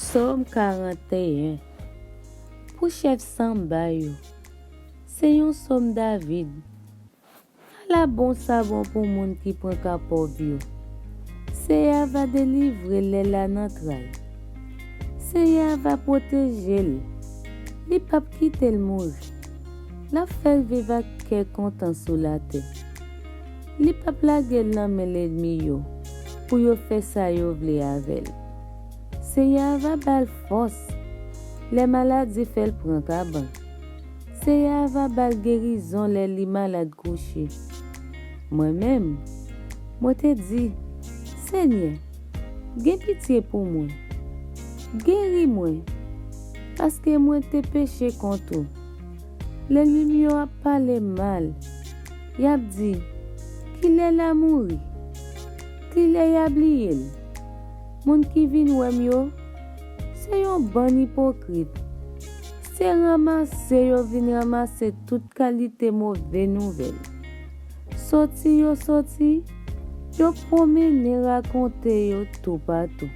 Psaume 41. Pour chef Samba yo. C'est un psaume David. La bon savon pour moun qui prend capov yo. Seyè va délivrer la nantraille. Seyè va protéger l. Li pap quitter le mourir. La fait vivre avec kontan sous la terre. Li pap la gueule nan men lènmi yo. Pour yo faire ça yo vle avec. Seyè va bal force. Les maladies fait prend kabann. Seyè va bal guérison les li malade couché. Mwen menm, moi te dit, Seigneur, gen pitié pour moi. Geri moi, parce que moi te péché contre. Lènmi yo a parlé mal. Y a dit, qu'il est la mouri. Qu'il est oublié. Moun qui vin wèm yo, c'est yon bon hypocrite. C'est ramasser yo vin ramasser toute qualité mauvaise nouvelle. Sorti yo promene raconte yo tout partout.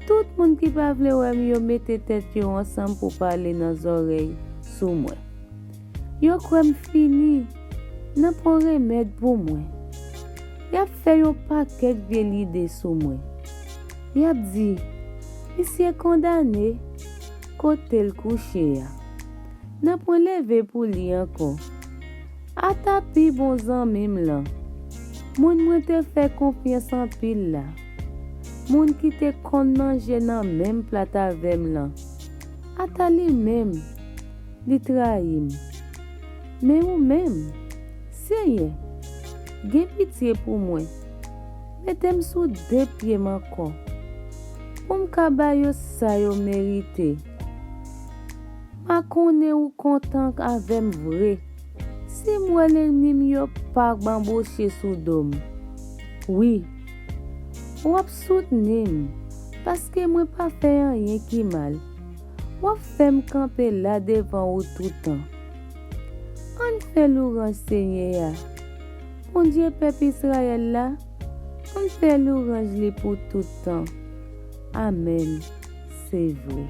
Tout moun qui pa vle wèm yo mette tête yo ensemble pour parler dans oreilles sous moi. Yo krem fini, nan pon remède pour moi. Y a fait yo paquet vieille idée sous moi. Y a dit, monsieur condamné, côté le couché. Nan pon lever pour li encore. A tapi bon zanmim la. Moun mwen te fait confiance en pile la. Moun qui te kon manje nan même plat avem la. Ata li même, li trahim. Mais ou même, Seyè, gen pitié pour moi. Mettez-moi sous deux pieds manko. Pour m'kaba yo sa yo mérité. Ma konnen ou kontan avem vrai. Si moi lènmi yo pa bamboche sous dom. Oui. Wap soutenim. Parce que moi pas fait rien qui mal. Wap fait me camper là devant ou tout temps. On fait louange Seigneur. Mon Dieu peuple Israël là. On fait louange li pour tout temps. Amen. C'est vrai.